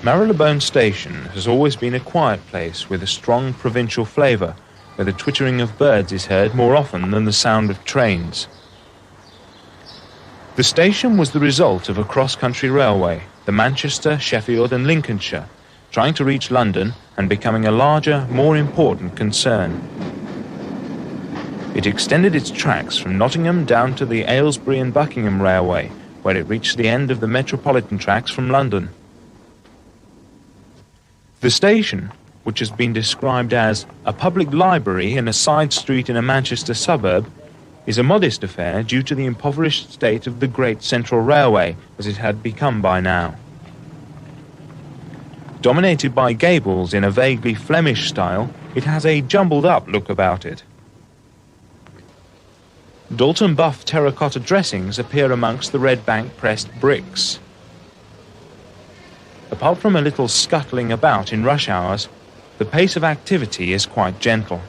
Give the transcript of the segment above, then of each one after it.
Marylebone Station has always been a quiet place with a strong provincial flavour, where the twittering of birds is heard more often than the sound of trains. The station was the result of a cross-country railway, the Manchester, Sheffield and Lincolnshire, trying to reach London and becoming a larger, more important concern. It extended its tracks from Nottingham down to the Aylesbury and Buckingham Railway, where it reached the end of the Metropolitan tracks from London. The station, which has been described as a public library in a side street in a Manchester suburb, is a modest affair due to the impoverished state of the Great Central Railway as it had become by now. Dominated by gables in a vaguely Flemish style, it has a jumbled-up look about it. Dalton buff terracotta dressings appear amongst the red bank pressed bricks. Apart from a little scuttling about in rush hours, the pace of activity is quite gentle.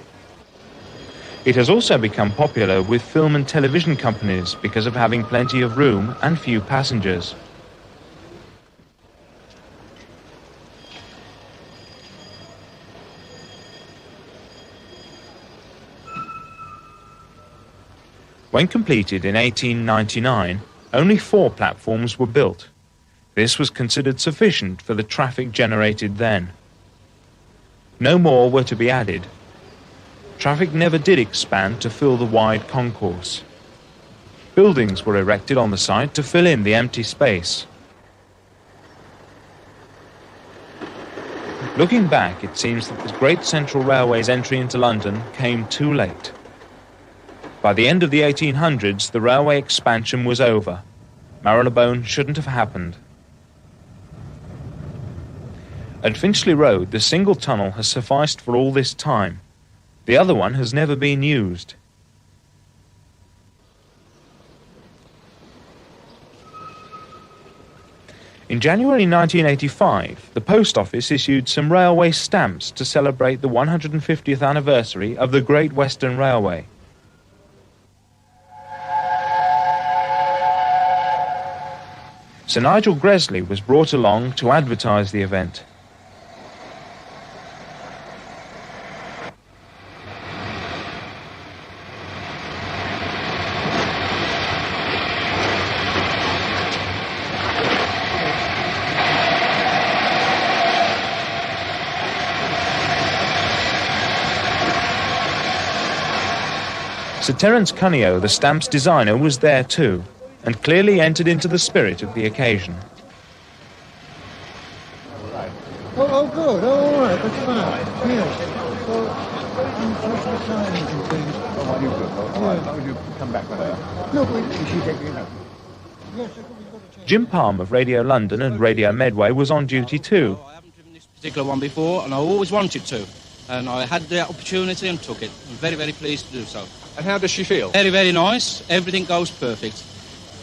It has also become popular with film and television companies because of having plenty of room and few passengers. When completed in 1899, only 4 platforms were built. This was considered sufficient for the traffic generated then. No more were to be added. Traffic never did expand to fill the wide concourse. Buildings were erected on the site to fill in the empty space. Looking back, it seems that the Great Central Railway's entry into London came too late. By the end of the 1800s, the railway expansion was over. Marylebone shouldn't have happened. At Finchley Road, the single tunnel has sufficed for all this time. The other one has never been used. In January 1985, the Post Office issued some railway stamps to celebrate the 150th anniversary of the Great Western Railway. Sir Nigel Gresley was brought along to advertise the event. Sir Terence Cuneo, the stamp's designer, was there too, and clearly entered into the spirit of the occasion. Oh, good. Oh, all right. That's fine. Yes. Well, just the signs and things. Oh, you good. All right. How would you come back with her? No, is she taking it up? Yes, Jim Palm of Radio London and Radio Medway was on duty too. I haven't driven this particular one before, and I always wanted to. And I had the opportunity and took it. I'm very, very pleased to do so. And how does she feel? Very, very nice. Everything goes perfect.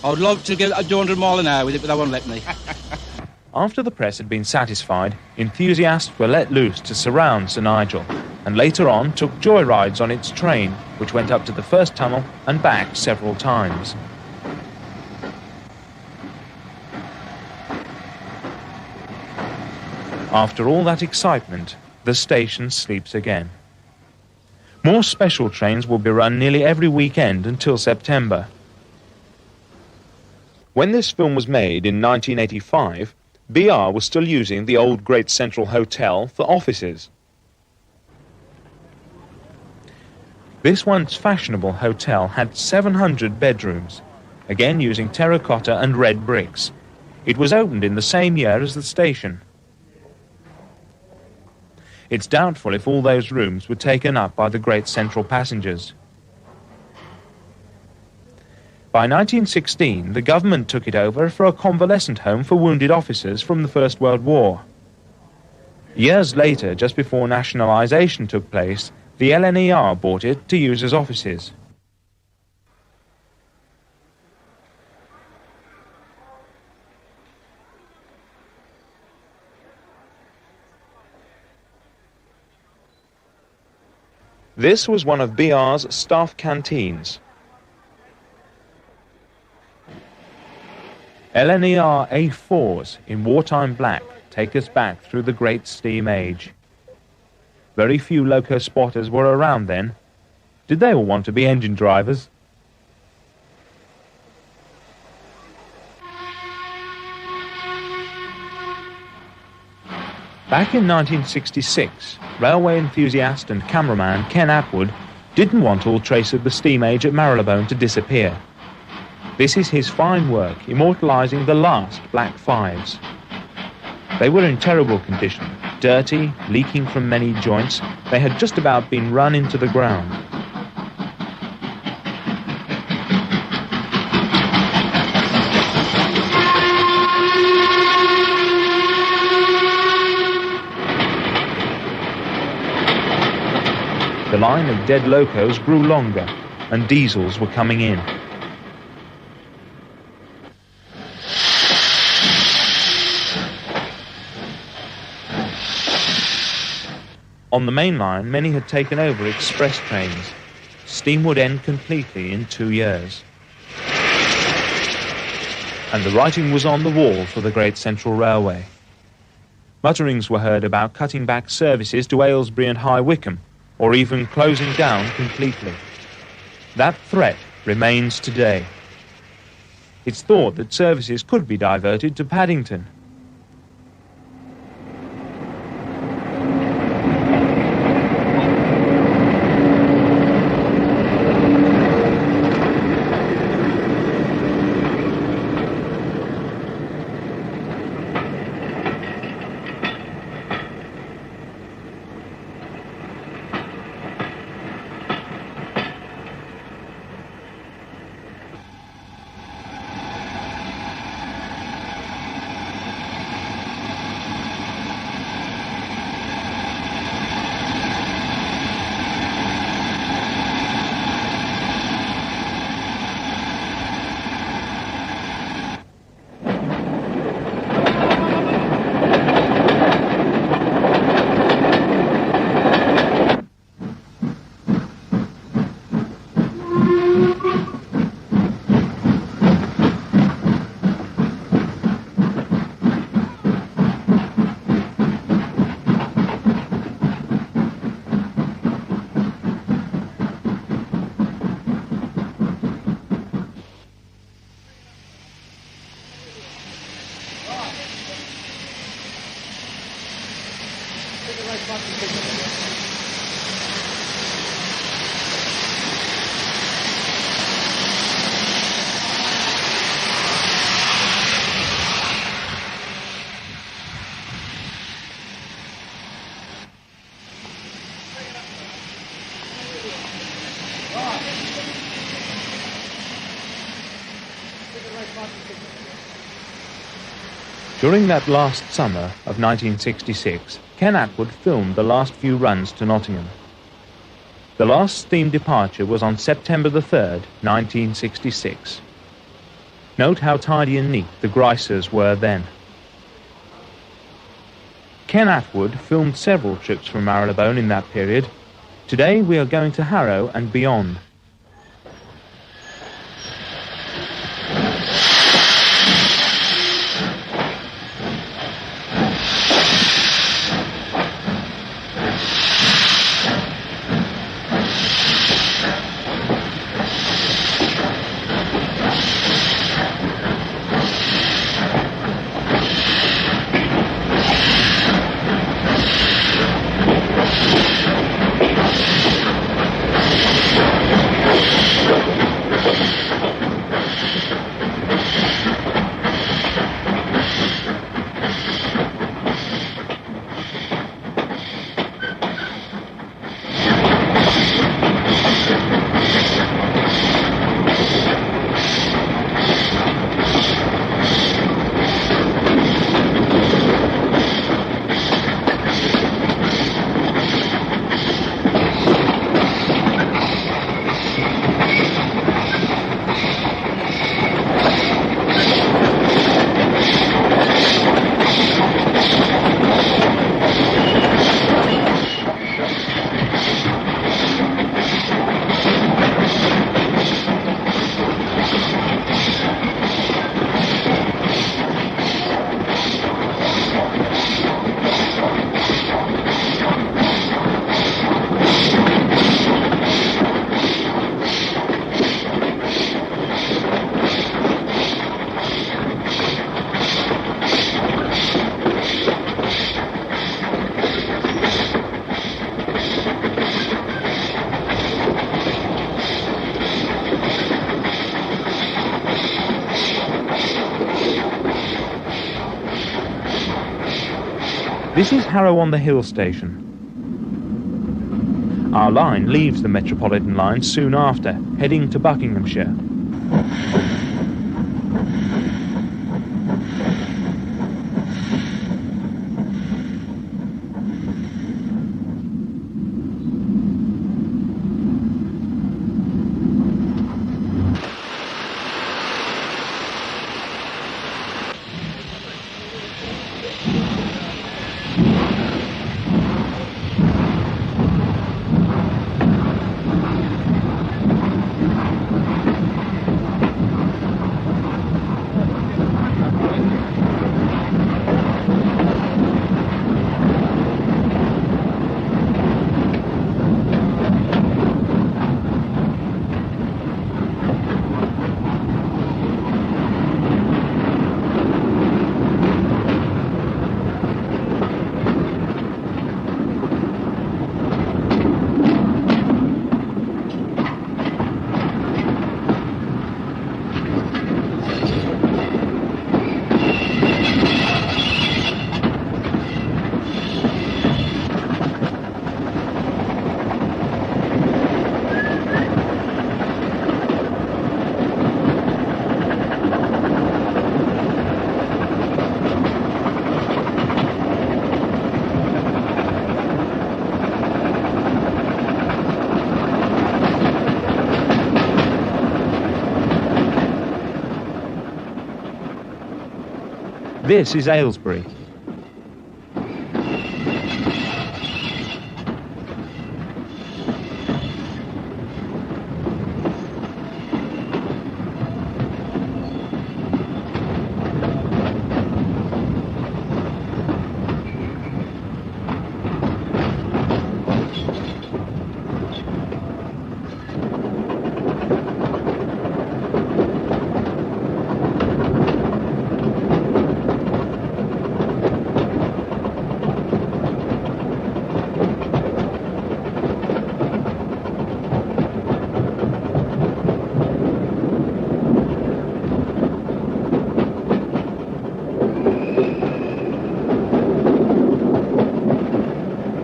I would love to get 200 mile an hour with it, but they won't let me. After the press had been satisfied, enthusiasts were let loose to surround Sir Nigel, and later on took joyrides on its train, which went up to the first tunnel and back several times. After all that excitement, the station sleeps again. More special trains will be run nearly every weekend until September. When this film was made in 1985, BR was still using the old Great Central Hotel for offices. This once fashionable hotel had 700 bedrooms, again using terracotta and red bricks. It was opened in the same year as the station. It's doubtful if all those rooms were taken up by the Great Central passengers. By 1916, the government took it over for a convalescent home for wounded officers from the First World War. Years later, just before nationalisation took place, the LNER bought it to use as offices. This was one of BR's staff canteens. LNER A4s in wartime black take us back through the great steam age. Very few loco spotters were around then. Did they all want to be engine drivers? Back in 1966, railway enthusiast and cameraman Ken Atwood didn't want all trace of the steam age at Marylebone to disappear. This is his fine work, immortalising the last Black Fives. They were in terrible condition, dirty, leaking from many joints. They had just about been run into the ground. The line of dead locos grew longer, and diesels were coming in. On the main line, many had taken over express trains. Steam would end completely in 2 years. And the writing was on the wall for the Great Central Railway. Mutterings were heard about cutting back services to Aylesbury and High Wycombe, or even closing down completely. That threat remains today. It's thought that services could be diverted to Paddington. During that last summer of 1966, Ken Atwood filmed the last few runs to Nottingham. The last steam departure was on September the 3rd, 1966. Note how tidy and neat the Greisers were then. Ken Atwood filmed several trips from Marylebone in that period. Today we are going to Harrow and beyond. This is Harrow-on-the-Hill station. Our line leaves the Metropolitan line soon after, heading to Buckinghamshire. This is Aylesbury.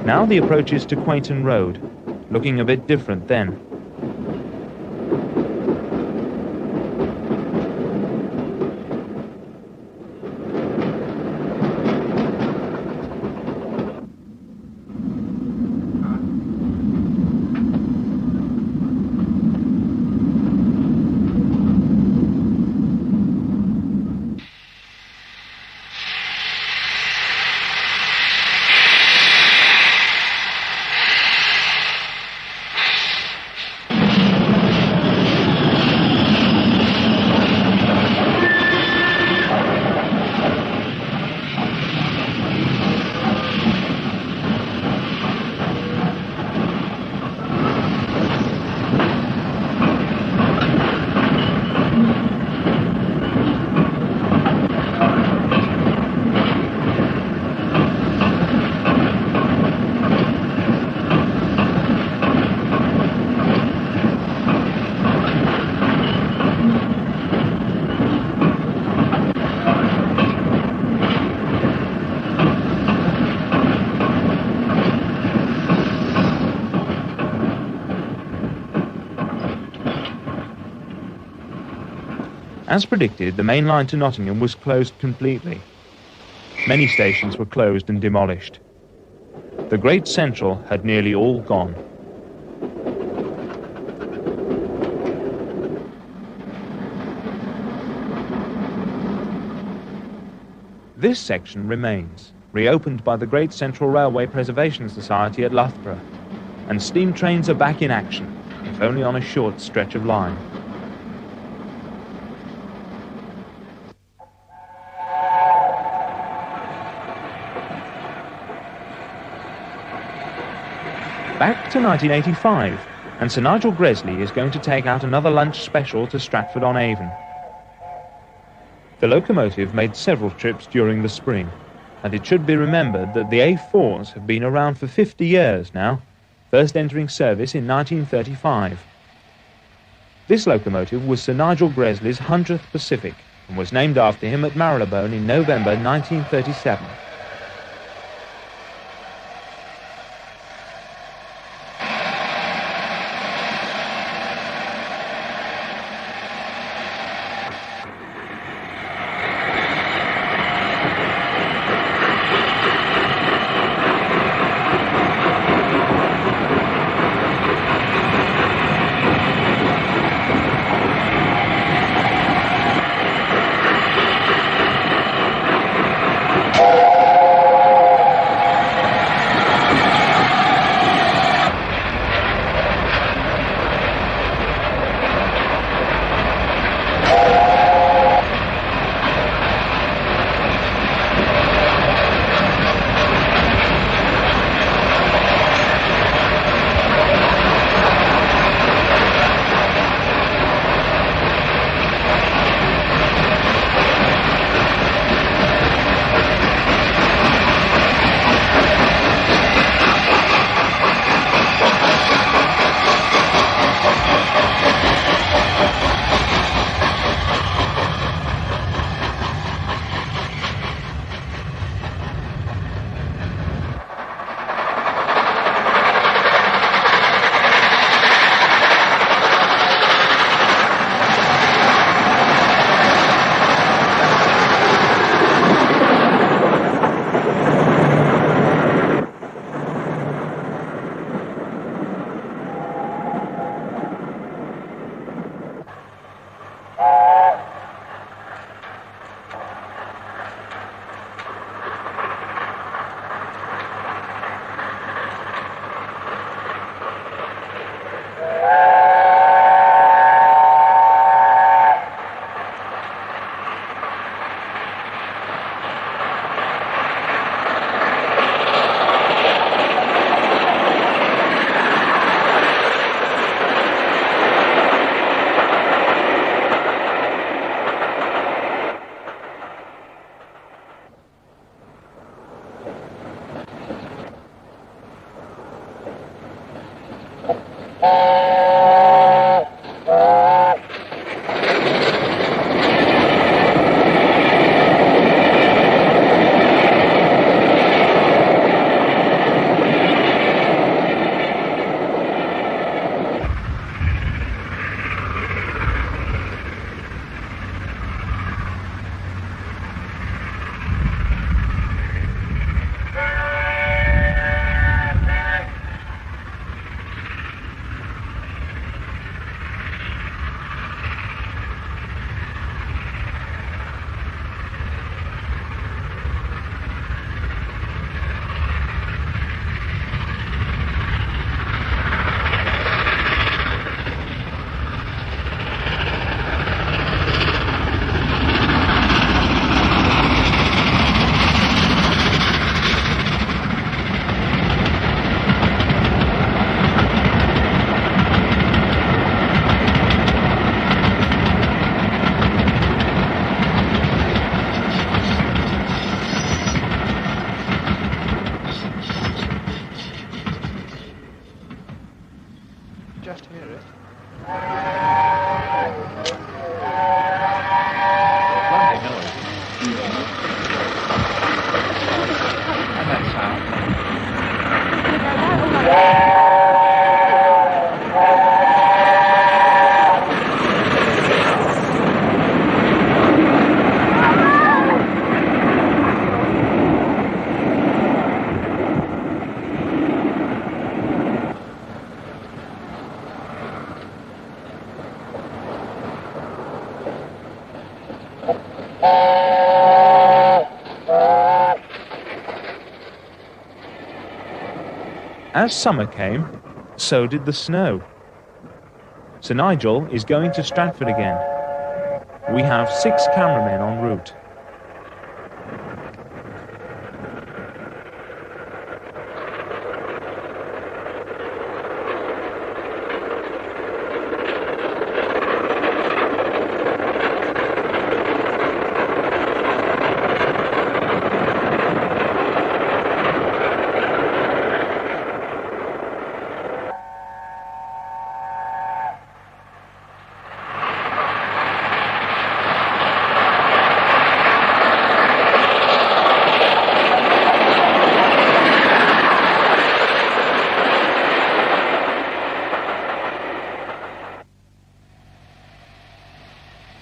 Now the approach is to Quainton Road, looking a bit different then. As predicted, the main line to Nottingham was closed completely. Many stations were closed and demolished. The Great Central had nearly all gone. This section remains, reopened by the Great Central Railway Preservation Society at Loughborough, and steam trains are back in action, if only on a short stretch of line. Back to 1985, and Sir Nigel Gresley is going to take out another lunch special to Stratford-on-Avon. The locomotive made several trips during the spring, and it should be remembered that the A4s have been around for 50 years now, first entering service in 1935. This locomotive was Sir Nigel Gresley's 100th Pacific, and was named after him at Marylebone in November 1937. As summer came, so did the snow. Sir Nigel is going to Stratford again. We have 6 cameramen en route.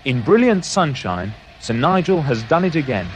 In brilliant sunshine, Sir Nigel has done it again.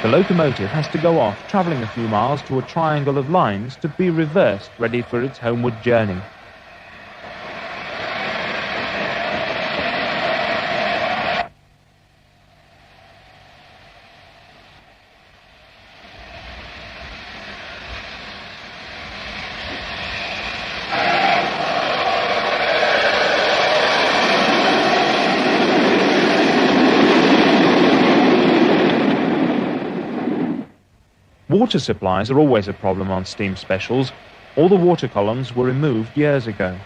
The locomotive has to go off, travelling a few miles to a triangle of lines to be reversed, ready for its homeward journey. Water supplies are always a problem on steam specials. All the water columns were removed years ago.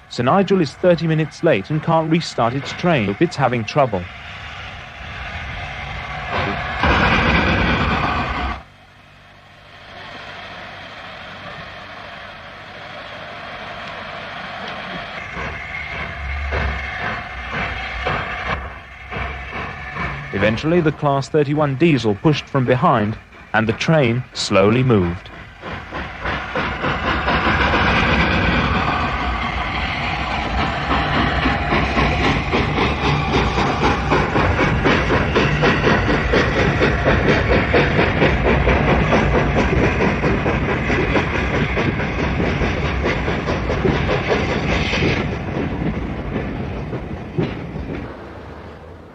Sir Nigel is 30 minutes late and can't restart its train. It's having trouble. Eventually, the Class 31 diesel pushed from behind, and the train slowly moved.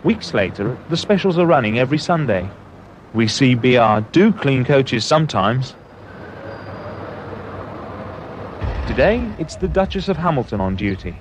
Weeks later, the specials are running every Sunday. We see BR do clean coaches sometimes. Today, it's the Duchess of Hamilton on duty.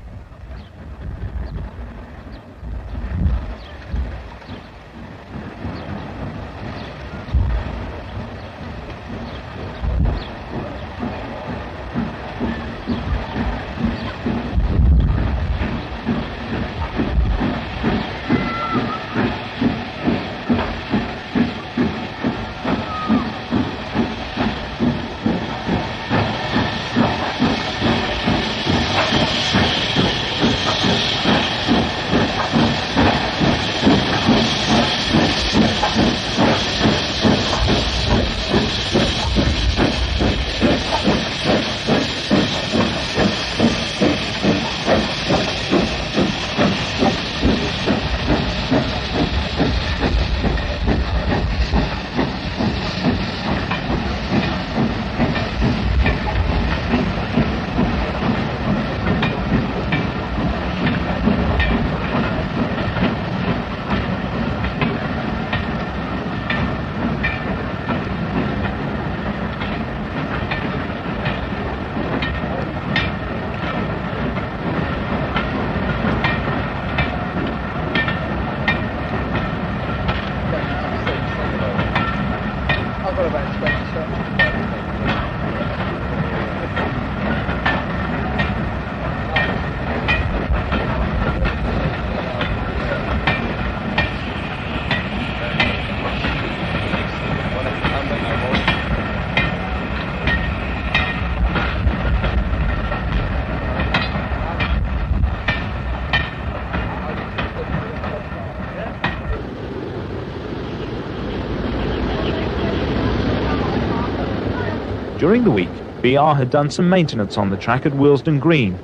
During the week, BR had done some maintenance on the track at Willesden Green.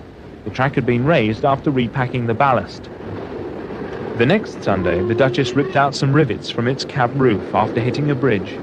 The track had been raised after repacking the ballast. The next Sunday, the Duchess ripped out some rivets from its cab roof after hitting a bridge.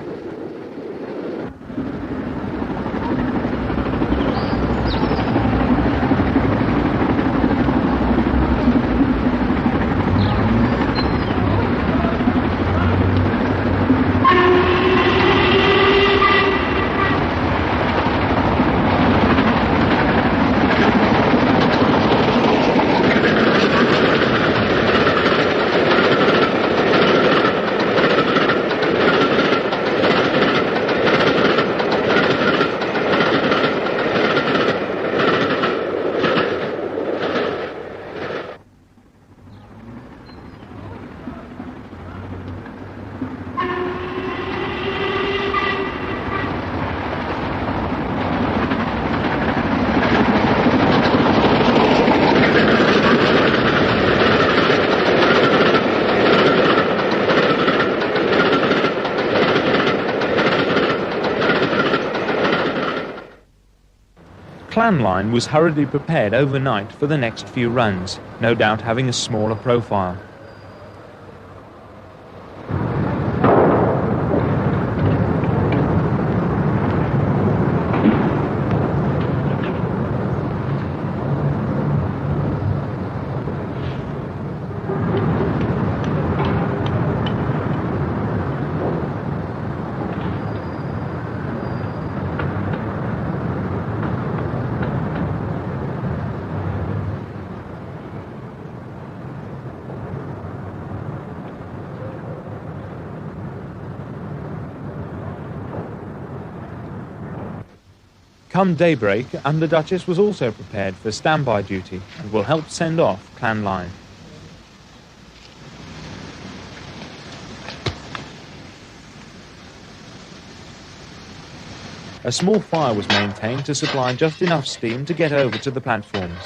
Clan line was hurriedly prepared overnight for the next few runs, no doubt having a smaller profile. Come daybreak, and the Duchess was also prepared for standby duty and will help send off Clan line. A small fire was maintained to supply just enough steam to get over to the platforms.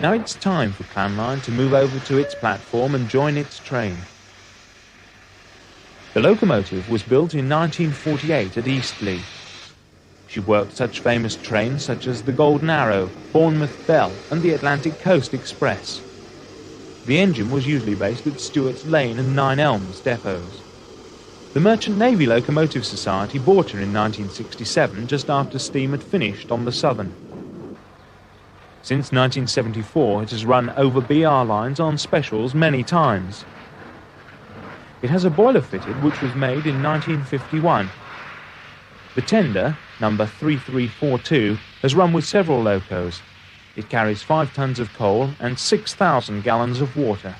Now it's time for Clan line to move over to its platform and join its train. The locomotive was built in 1948 at Eastleigh. She worked such famous trains such as the Golden Arrow, Bournemouth Bell and the Atlantic Coast Express. The engine was usually based at Stewart's Lane and Nine Elms depots. The Merchant Navy Locomotive Society bought her in 1967 just after steam had finished on the Southern. Since 1974, it has run over BR lines on specials many times. It has a boiler fitted which was made in 1951. The tender, number 3342, has run with several locos. It carries 5 tons of coal and 6,000 gallons of water.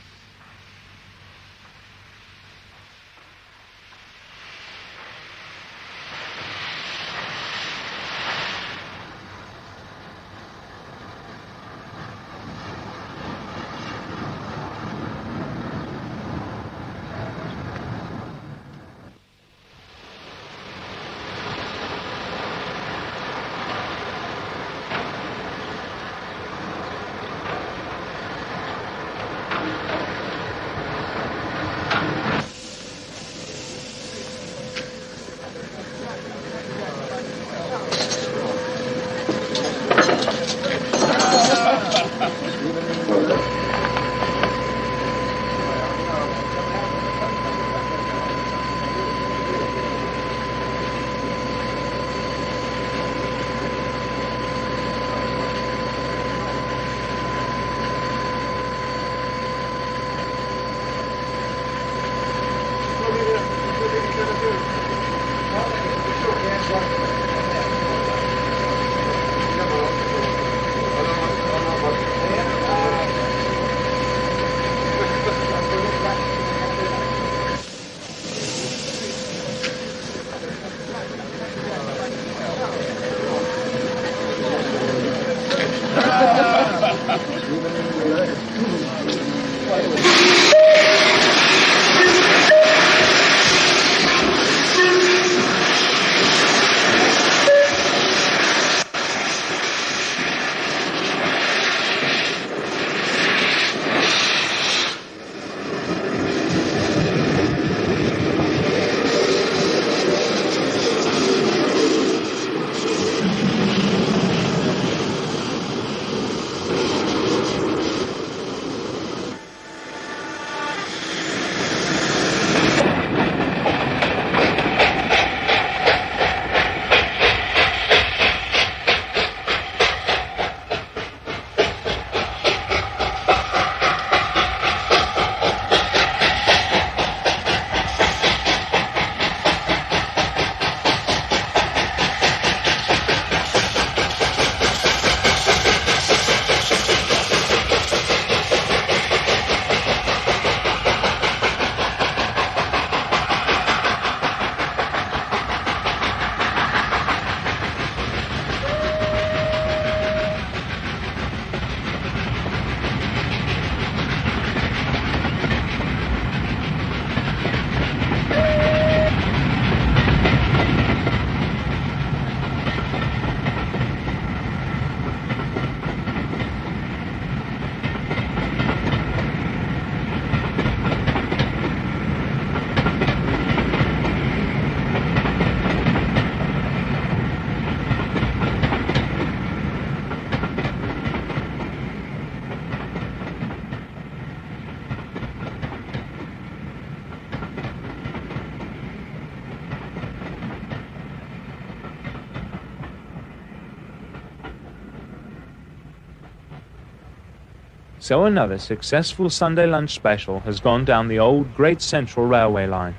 So another successful Sunday lunch special has gone down the old Great Central Railway line.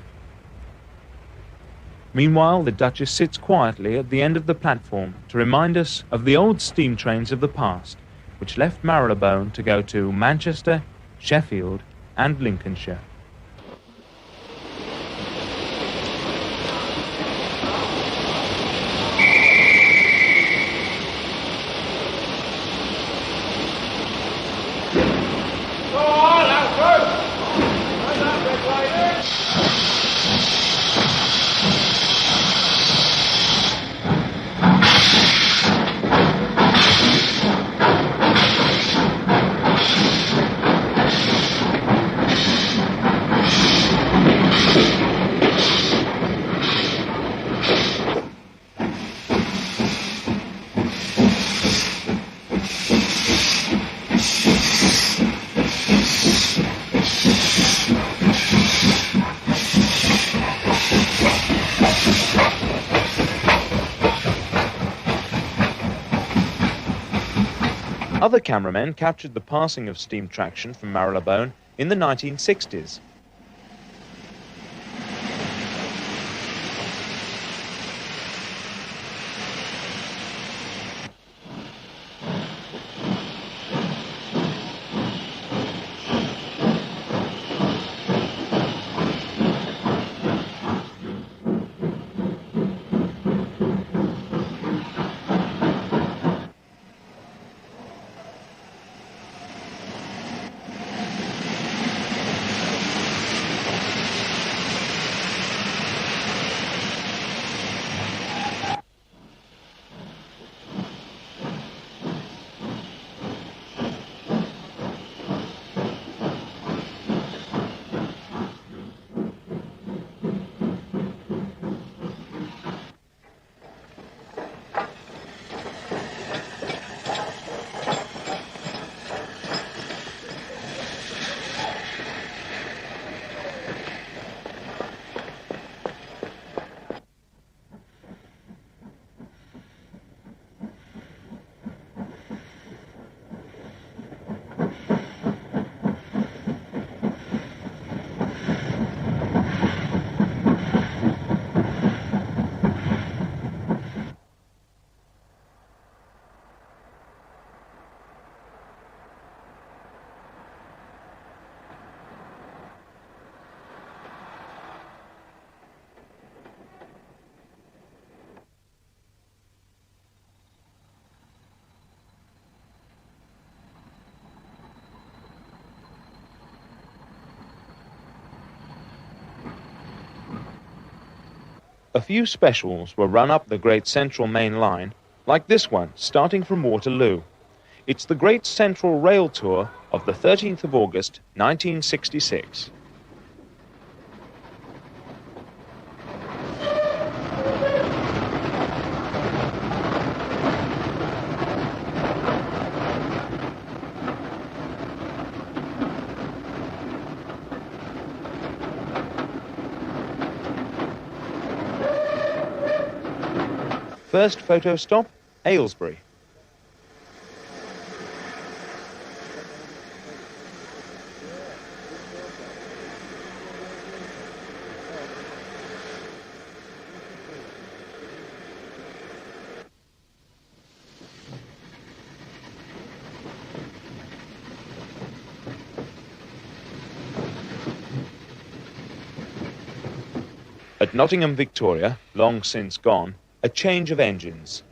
Meanwhile, the Duchess sits quietly at the end of the platform to remind us of the old steam trains of the past, which left Marylebone to go to Manchester, Sheffield, and Lincolnshire. Other cameramen captured the passing of steam traction from Marylebone in the 1960s. A few specials were run up the Great Central Main Line, like this one, starting from Waterloo. It's the Great Central Rail Tour of the 13th of August, 1966. First photo stop, Aylesbury. At Nottingham, Victoria, long since gone, a change of engines.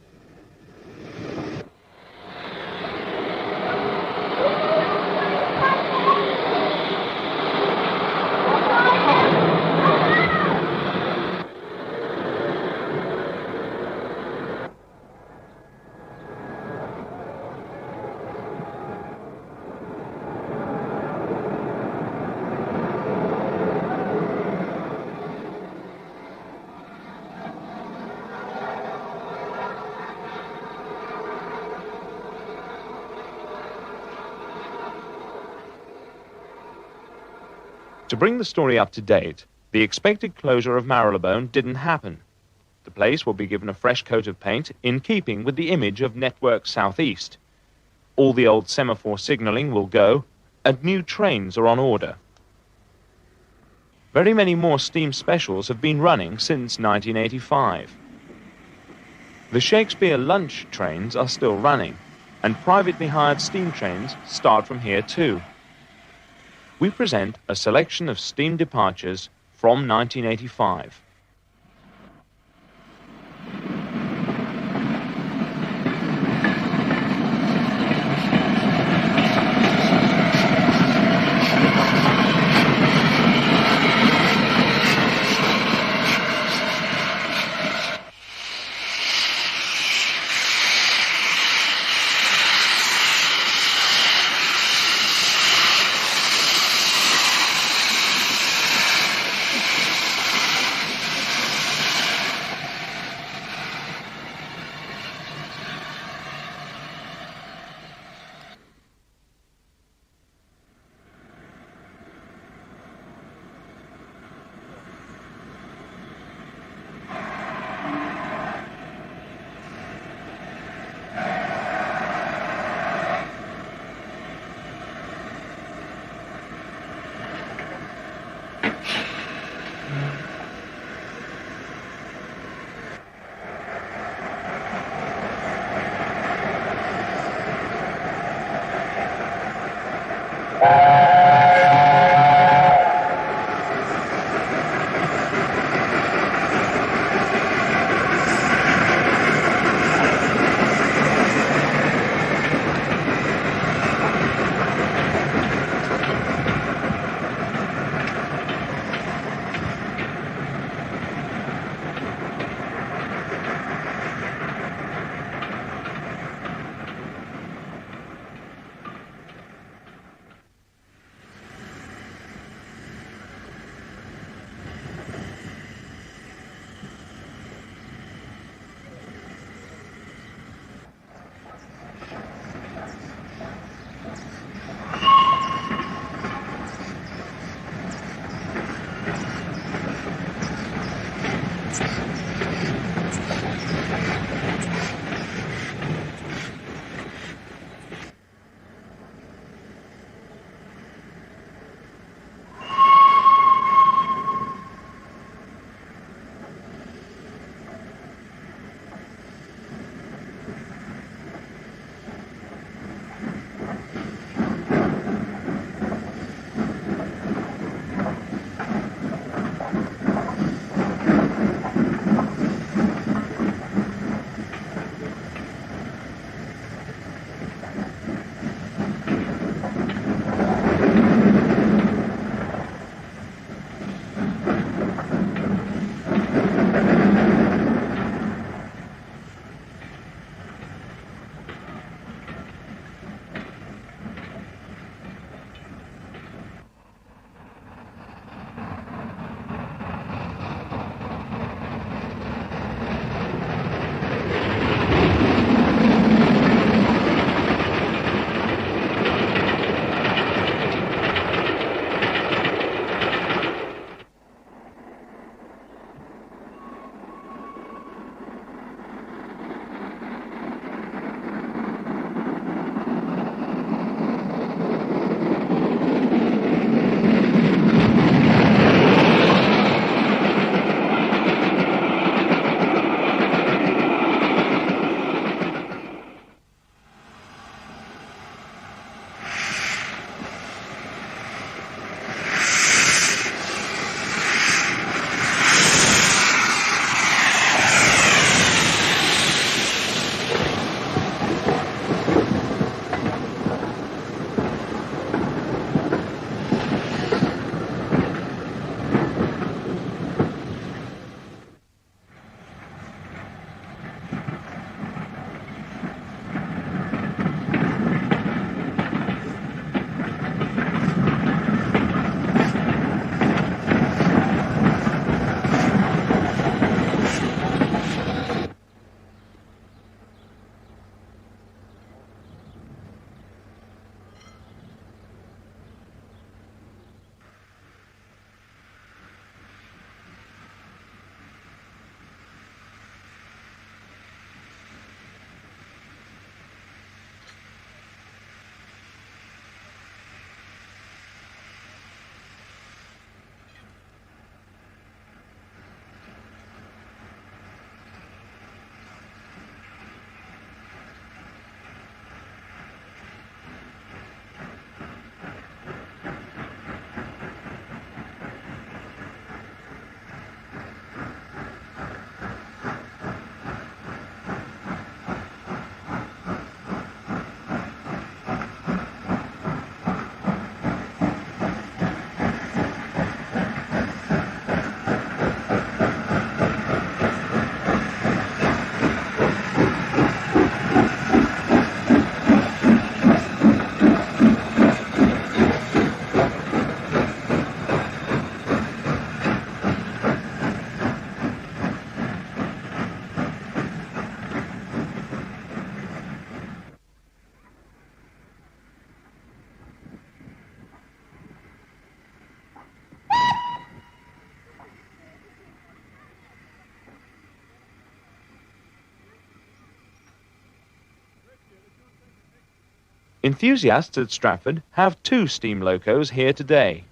To bring the story up to date, the expected closure of Marylebone didn't happen. The place will be given a fresh coat of paint in keeping with the image of Network South East. All the old semaphore signalling will go, and new trains are on order. Very many more steam specials have been running since 1985. The Shakespeare lunch trains are still running, and privately hired steam trains start from here too. We present a selection of steam departures from 1985. Enthusiasts at Stratford have 2 steam locos here today.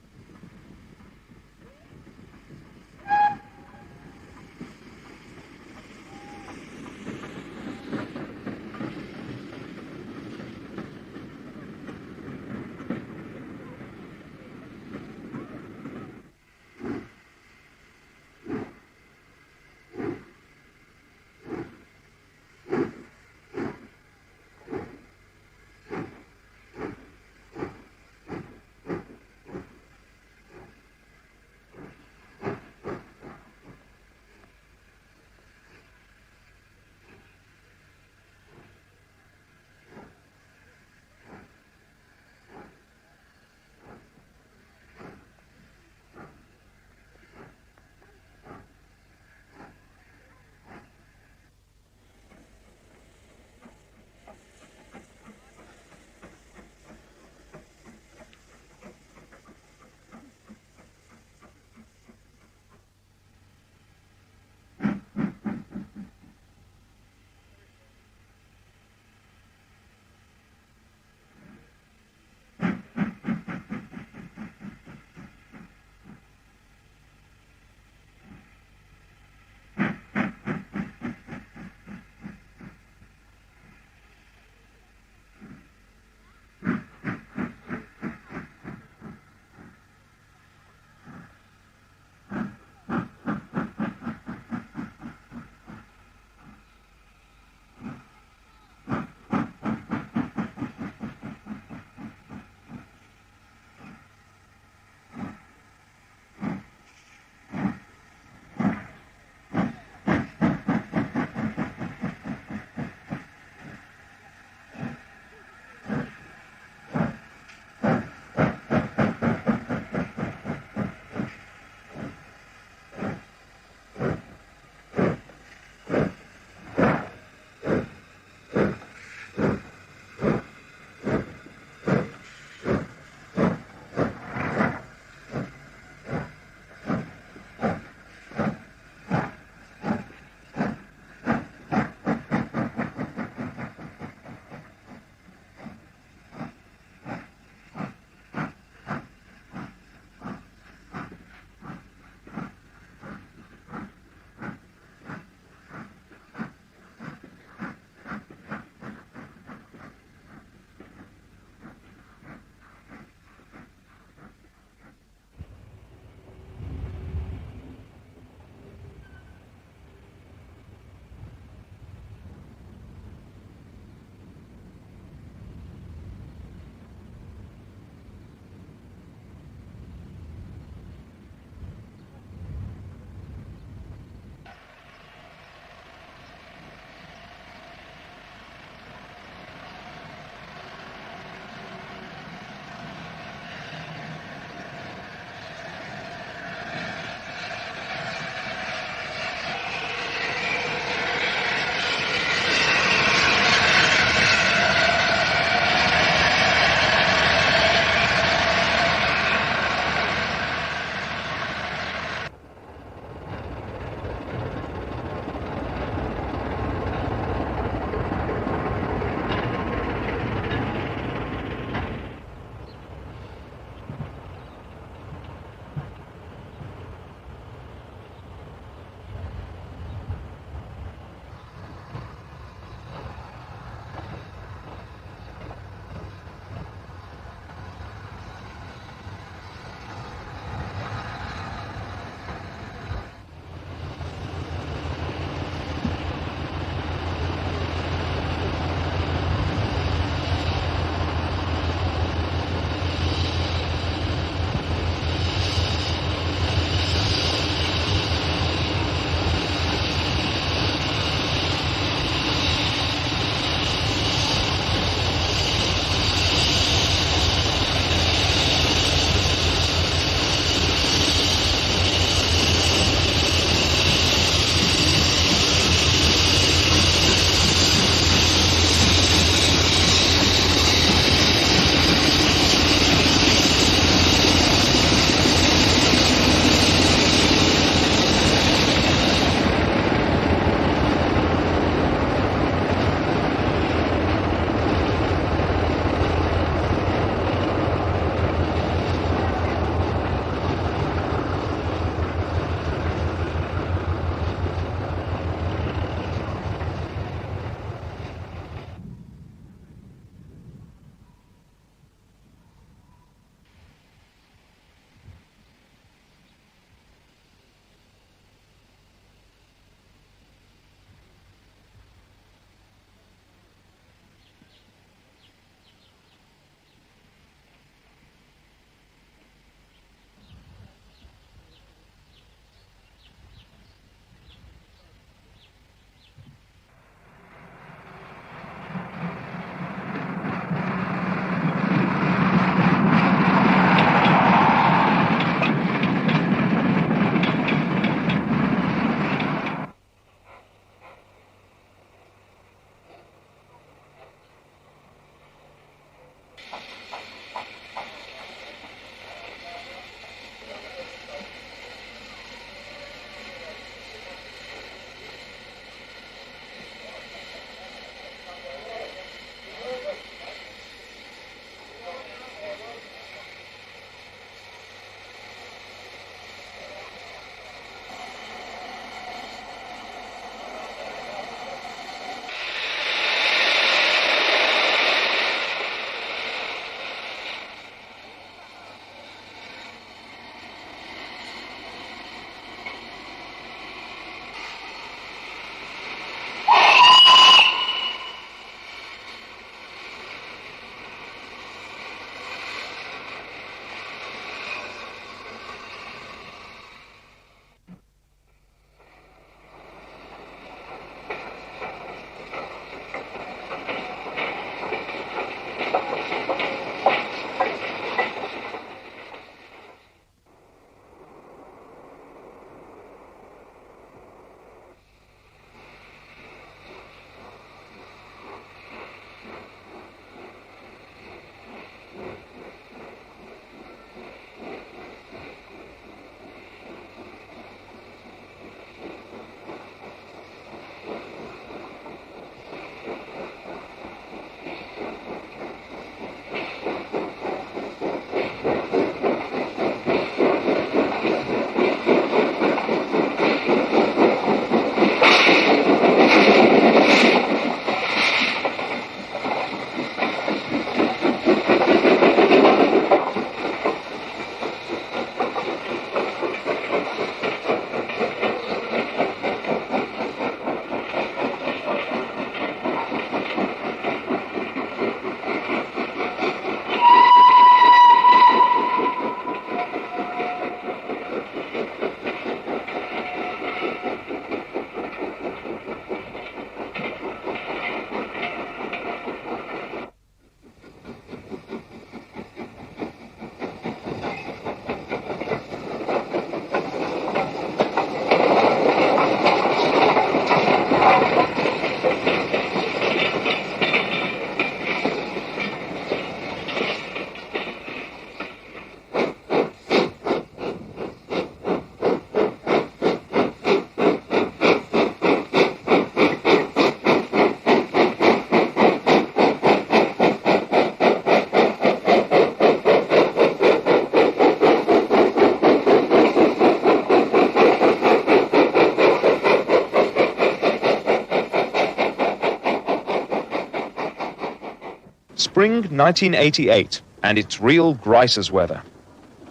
Spring 1988, and it's real Gricer's weather.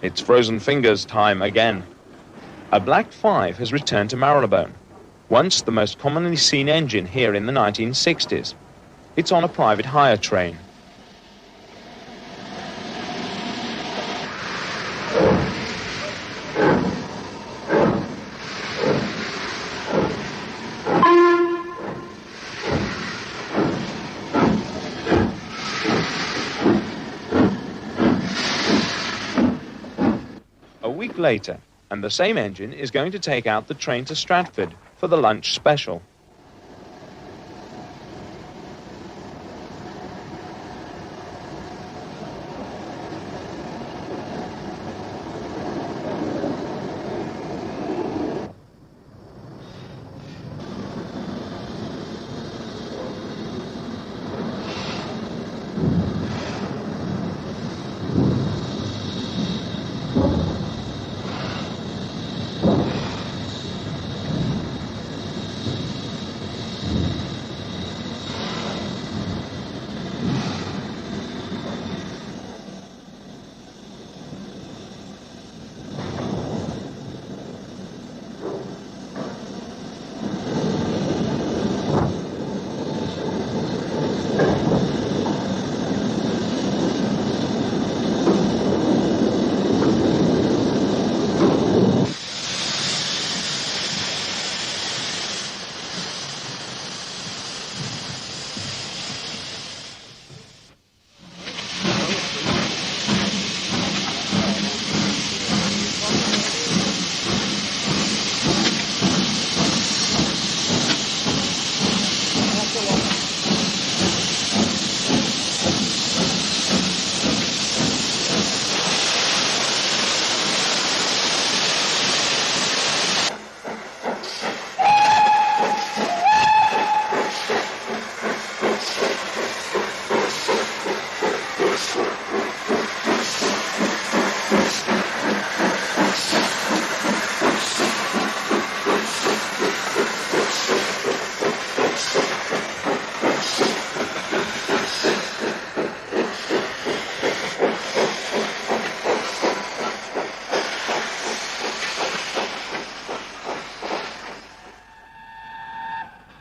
It's frozen fingers time again. A Black 5 has returned to Marylebone, once the most commonly seen engine here in the 1960s. It's on a private hire train. A week later, and the same engine is going to take out the train to Stratford for the lunch special.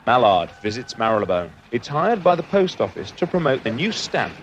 Mallard visits Marylebone. It's hired by the post office to promote the new stamp